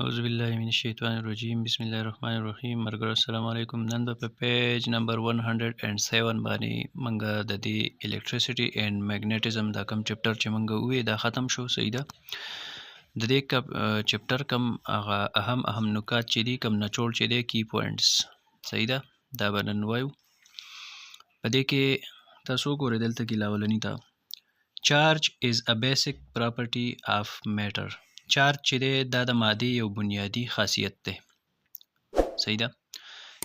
اعوذ بالله من الشیطان الرجیم بسم الله الرحمن الرحیم مرګر السلام علیکم. نن په پیج نمبر 107 باندې منګه د دې الیکټریسيټي اینڈ میګنیټیزم دا کم چپټر چې منګه وې دا ختم شو. صحیح ده. د دې چپټر کم هغه اهم نکات چې دي کم نچوړ چې دي کی پوینټس. صحیح ده. دا بنن وایو په دې کې تاسو ګورئ دلته کې لاولنی تا چارج از ا بیسیک پراپرټي اف میټر. چارج چې دی دا د مادې یو بنیادی خاصیت دی. صحیح ده.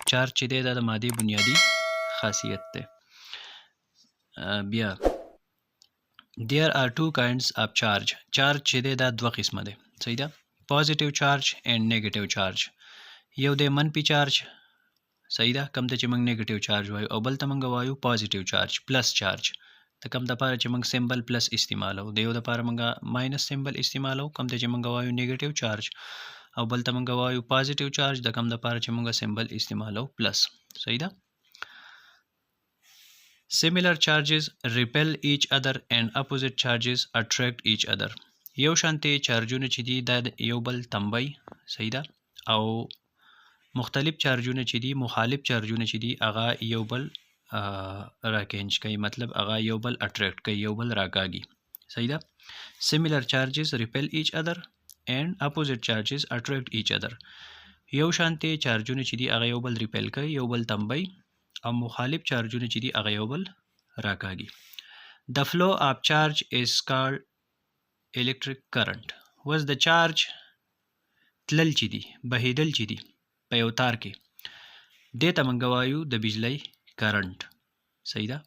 چارج چې دی دا د مادې بنیادی خاصیت دی. بیا there are two kinds of charge. چارج چې دی دا دوه قسمه دی. صحیح ده. positive charge and negative charge. یو دی منفي چارج. صحیح ده. کم ته چې موږ نیگیټیو چارج وایو او بل ته موږ وایو پوزټیو چارج پلس چارج. د کم د پاره چې موږ سمبل پلس استعمالو د یو د پاره موږ ماینس سمبل استعمالو کم ته چې موږ وایو نیگیټیو چارج او بل ته موږ وایو پوزټیو چارج د کم د پاره چې موږ سمبل استعمالو پلس. صحیح ده. similar charges repel each other and opposite charges attract each other. یو شانتي چارجونه چې دي د یو بل تنبي. صحیح ده. او مختلف چارجونه چې دي مخالف چارجونه چې دي هغه یو بل راکینج کوي، مطلب هغه یو بل اټریکټ کوي، یو بل راکاږي. صحیح ده. similar charges repel each other and opposite charges attract each other. یو شانتي چارجونه چې دي هغه یو بل ریپل کوي، یو بل تنبي، او مخالف چارجونه چې دي هغه یو بل راکاږي. The flow of charge is called electric current. was the charge تلل چې دي بهیدل چې دي په یو تار کې دې ته موږ وایو د بجلی کرنٹ. صحیح ده.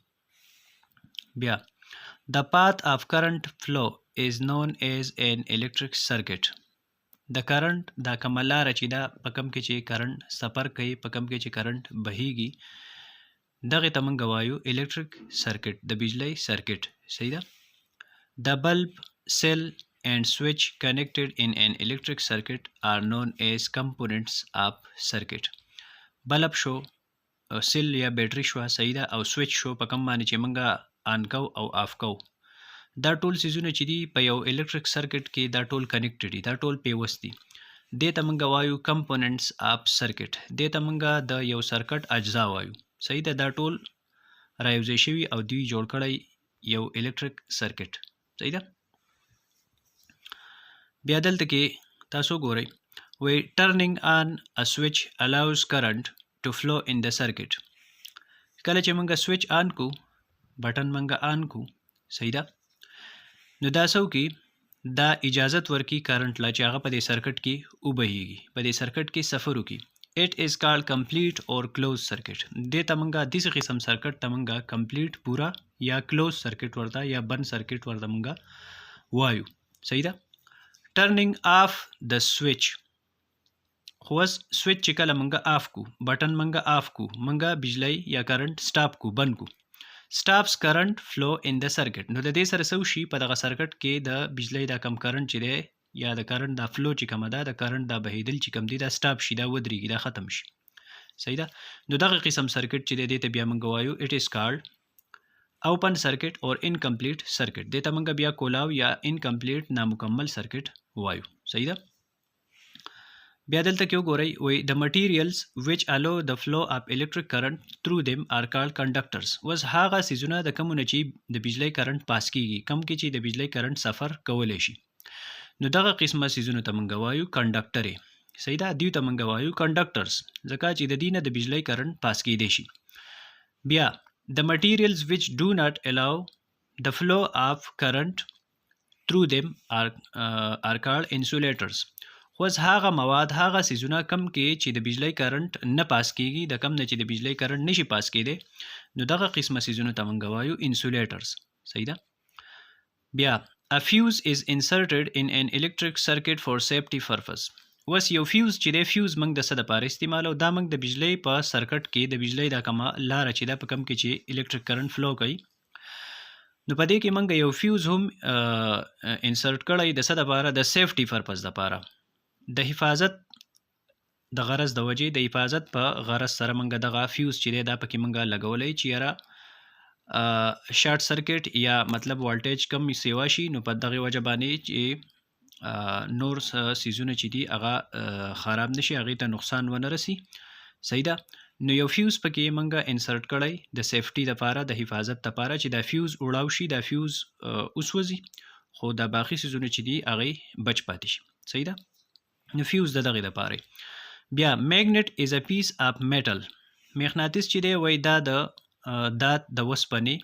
بیا the path of current flow is known as an electric circuit. د کرنٹ دا کومه لاره چې دا په کوم کې چې کرنٹ سفر کوي، په کوم کې چې کرنٹ بهیږي، دغه ته موږ وایو electric circuit، د بجلی سرکټ. صحیح ده. the bulb, cell and switch connected in an electric circuit are known as components of circuit. بلب شو، سیل یا بیټری شو، صحیح ده، او سویچ شو په کوم باندې چې موږ آن کو او آف کو. دا ټول سیزونه چې دي په یو الیکټریک سرکټ کې دا ټول کنیکټډ دي، دا ټول پیوست دي. دې ته موږ وایو کمپوننټس اف سرکټ. دې ته موږ د یو سرکټ اجزا وایو. صحیح ده. دا ټول رايوځای شوي او دوی جوړ کړی یو الیکټریک سرکټ. صحیح ده. بیا دلته کې تاسو ګورئ وی turning on a switch allows current to flow in the circuit. کله چې موږ سویچ آن کو، بټن موږ آن کو، صحیح ده، نو دا څه وکړي، دا اجازت ورکړي کرنٹ لا چې هغه په دې سرکټ کې وبهیږي، په دې سرکټ کې سفر وکړي. it is called complete or closed circuit. دې ته موږ داسې قسم سرکټ ته موږ کمپلیټ پورا یا کلوز سرکټ ورته یا بند سرکټ ورته موږ وایو. صحیح ده. turning off the switch. خو سویچ چې کله منګه آف کو، بټن منګه آف کو، منګه بجلی یا کرنٹ سٹاپ کو، بند کو. stops current flow in the circuit. نو د دې سره څه وشي، په دغه سرکټ کې د بجلی دا کم کرنٹ چې دی یا د کرنٹ دا فلو چې کومه ده، د کرنٹ دا بهیدل چې کم دی، دا سټاپ شي، دا ودرېږي، دا ختم شي. صحیح ده. نو دغه قسم سرکټ چې دی دې ته بیا منګه وایو it is called open circuit or incomplete circuit. دې ته منګه بیا کولاو یا incomplete نامکمل سرکټ وایو. صحیح ده. بیا دلته کې وګورئ وی the materials which allow the flow of electric current through them are called conductors. وس هغه سیزونه د کومونه چې د بجلی کرنٹ پاس کیږي، کم کې چې د بجلی کرنٹ سفر کولی شي، نو دغه قسمه سیزونه ته موږ وایو کنډکټر. صحیح ده. دوی ته موږ وایو کنډکټرز، ځکه چې د دې نه د بجلی کرنٹ پاس کیدی شي. بیا the materials which do not allow the flow of current through them are called insulators. خوز هغه مواد، هغه سیزونه کم کې چې د بجلی کرنٹ نه پاس کیږي، د کم نه چې د بجلی کرنٹ نشي پاس کیدی، نو دغه قسمه سیزونه ته موږ وایو انسولیټرز. صحیح ده. بیا a fuse is inserted in an electric circuit for safety purpose. وس یو فیوز چې دی، فیوز موږ د څه دپاره استعمالو، دا موږ د بجلی په سرکټ کې د بجلی دا کومه لاره چې دا په کم کې چې الیکټریک کرنٹ فلو کوي، نو په دې کې موږ یو فیوز هم انسرټ کړی د څه دپاره، د سیفټي پرپز دپاره، د حفاظت د غرض د وجې، د حفاظت په غرض سره موږ دغه فیوز چې دی دا پکې موږ لګولی چې یاره شارټ سرکټ یا مطلب والټیج کم سیوا شي، نو په دغه وجه باندې چې نور سیزونه چې دي هغه خراب نشي، هغې ته نقصان ونه رسي. صحیح ده. نو یو فیوز پکې منګه انسرټ کړی د سیفټي لپاره، د حفاظت لپاره چې دا فیوز وړاو شي، دا فیوز وسوځي، خو دا باقي سیزونه چې دي هغې بچ پاتې شي. صحیح ده. نو فیوز د دغې لپاره. بیا میګنیټ از ا پیس اف میټل. مغناطیس چې دی وایي دا د وسپنې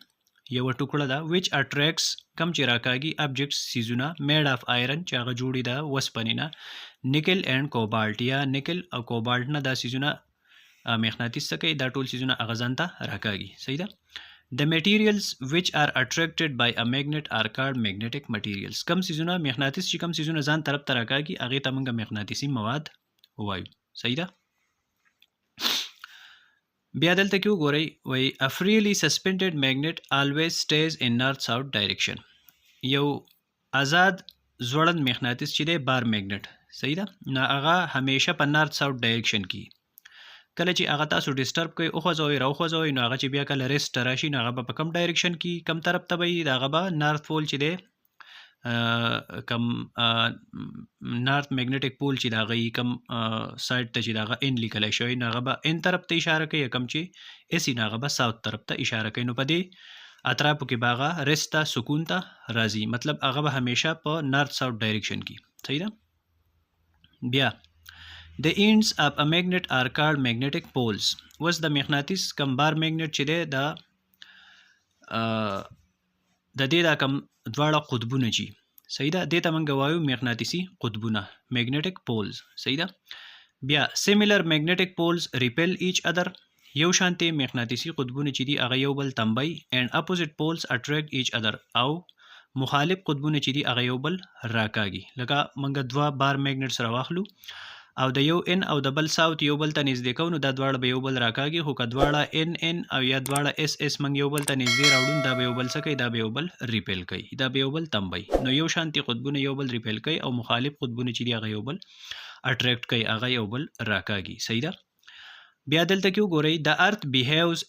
یو ټوکړه ده which attracts کم چې راکاږي objects سیزونه made of iron چې هغه جوړي ده وسپنې نه، نکل اینڈ کوبالټ یا نکل او کوبالټ نه دا سیزونه مغناطیس څه کوي، دا ټول سیزونه هغه ځان ته راکاږي. صحیح ده. The materials which are attracted by a magnet are called magnetic materials. کم سیزونه مغناطیس چې کم سیزونه ځان طرف ته راکاږي هغې ته موږ مغناطیسي مواد وایو. صحیح ده. بیا دلته کې وګورئ وایي a freely suspended magnet always stays in north south direction. یو آزاد ځوړند مغناطیس چې دی بار میګنیټ، صحیح ده، نو هغه همیشه په نارت ساوت ډایرکشن کې کله چې هغه تاسو ډسټرب کوئ وخوځوئ راوخوځوئ نو هغه چې بیا کله ریسټ ته راشي نو هغه به په کم ډایرکشن کې کم طرف ته به وي، د هغه به نارت پول چې دی کم نارت میګنیټک پول چې د هغه کم سایډ ته چې د هغه ان لیکلی شوی نو هغه به ان طرف ته اشاره کوي، کم چې ایسي نو هغه به ساوت طرف ته اشاره کوي. نو په دې اطرافو کې به هغه ریسټ ته سکون ته راځي، مطلب هغه به همیشه په نارت ساوت ډایرکشن کې. صحیح ده. بیا The ends of a magnet are called magnetic poles. اوس د مغناطیس کم بار میګنیټ چې دی د دې دا کم دواړه قطبونه چې صحیح ده دې ته موږ وایو مغناطیسي قطبونه magnetic poles. صحیح ده. بیا similar magnetic poles repel each other. یو شانتي مغناطیسي قطبونه چې دي هغه یو بل تنبي and opposite poles attract each other او مخالف قطبونه چې دي هغه یو بل راکاږي. لکه موږ دوه بار میګنیټس راواخلو او د یو ان او د بل ساوت یو بل ته نږدې کوو نو دا دواړه به یو بل راکاږي، خو که دواړه ان او یا دواړه اس موږ یو بل ته نږدې راوړو دا به یو بل څه کوي، دا به یو بل ریپیل کوي، دا به یو بل تنبي. نو یو شانتي قطبونه یو بل ریپیل کوي او مخالف قطبونه چې دي هغه یو بل اټریکټ کوي، هغه یو بل راکاږي. صحیح ده. بیا دلته کې وګورئ the earth behaves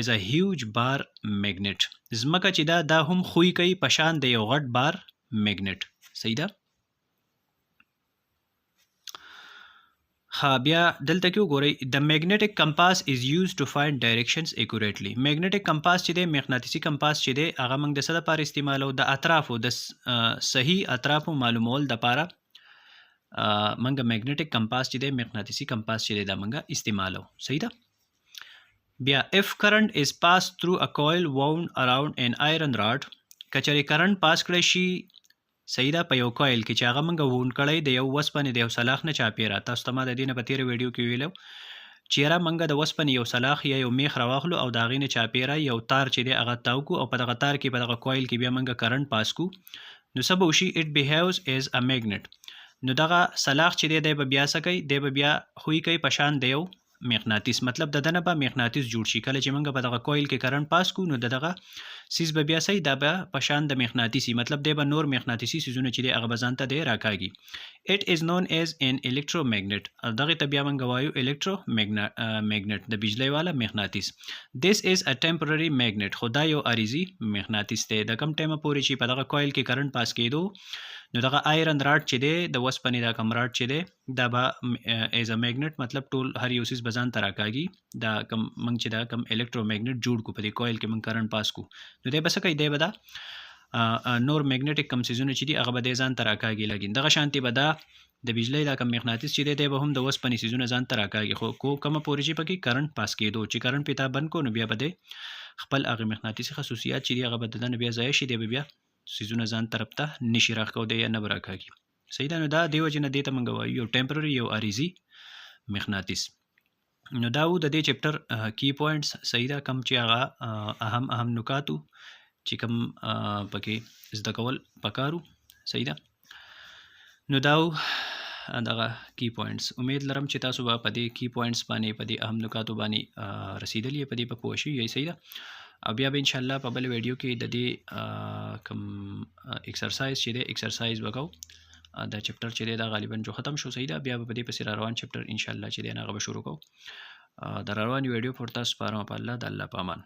as a huge bar magnet. ځمکه چې دا هم خوی کوي په شان د یو غټ بار میګنیټ. صحیح ده. بیا دلته کې وګورئ the magnetic compass is used to find directions accurately. magnetic compass چې دی مغناطیسي کمپاس چې دی هغه موږ د څه لپاره استعمالو، د اطرافو د صحیح اطرافو معلومول دپاره موږ magnetic compass چې دی مغناطیسي کمپاس چې دی دا موږ استعمالو. صحیح ده. بیا if current is passed through a coil wound around an iron rod. کچری کرنٹ پاس کړی شي صحیح ده په یو کویل کې چې هغه موږ وونډ کړی د یو وسپنې د یو سلاخ نه چاپیره. تاسو ته ما د دې نه په تېره ویډیو کې ویلو چې یاره موږ د وسپنې یو سلاخ یا یو میخ راواخلو او د هغې نه چاپیره یو تار چې دی هغه تاو کړو او په دغه تار کې په دغه کویل کې بیا موږ کرنټ پاس کړو نو څه به وشي it behaves as a magnet. نو دغه سلاخ چې دی به بیا څه کوي، دی به بیا خوی کوي په شان د یو مغناطیس، مطلب د دنه به مغناطیس جوړ شي. کله چې موږ په دغه کویل کې کرنټ پاس کړو نو دغه سیز به بیا صحیح دا به په شان د مغناطیسي، مطلب دی به نور مغناطیسي سیزونه چې دی هغه به ځان ته دی راکاږي. it is known as an electromagnet. دغه ته بیا موږ وایو electromagnet د بجلی والا مغناطیس. this is a temporary magnet. خو دا یو عارضي مغناطیس دی، د کم ټایمه پورې چې په دغه کویل کې کرنټ پاس کېدو نو دغه آیرن راډ چې دی د وسپنې دا کم راډ چې دی دا به ایز ا میګنیټ مطلب ټول هر یو سیز به ځان ته راکاږي. دا کم موږ چې دا کم الکترومیګنیټ جوړ کړو په دې کویل کې موږ کرنټ پاس کړو نو دی به څه کوي، دی به دا نور میګنیټک کم سیزونه چې دي هغه به دی ځان ته راکاږي. لګین دغه شانتي به دا د بجلی دا کم مغناطیس چې دی به هم د وسپنې سیزونه ځان ته راکاږي، خو کومه پورې چې پکې کرنټ پاس کېدو چې کرنټ پې تا بند کړو نو بیا به دی خپل هغې مغناطیسي خصوصیات چې دي هغه به د دنه بیا ضایع شي، دی به بیا سیزونه ځان طرف ته نشي راښکولی یا نه به راکاږي. صحیح ده. نو دا دې وجې نه دې ته موږ وایو یو ټیمپرري یو عارضي مغناطیس. نو دا و د دې چپټر کی پوینټس. صحیح ده. کم چې هغه اهم نکاتو چې کم پکې زده کول پکارو. صحیح ده. نو دا دغه کی پوینټس. امید لرم چې تاسو به په دې کی پوینټس باندې په دې اهم نکاتو باندې رسیدلی په دې په پوه شئ. صحیح ده. او بیا به انشاءالله په بل ویډیو کې د دې کم ایکسرسایز چې دی ایکسرسایز وکړو دا چپټر چې دی دا غالبا جو ختم شو. صحیح ده. بیا به په دې پسې را روان چپټر انشاءالله چې دی هغه به شروع کوو. د را روانې ویډیو پر تاسو سپارم په الله د الله په امان.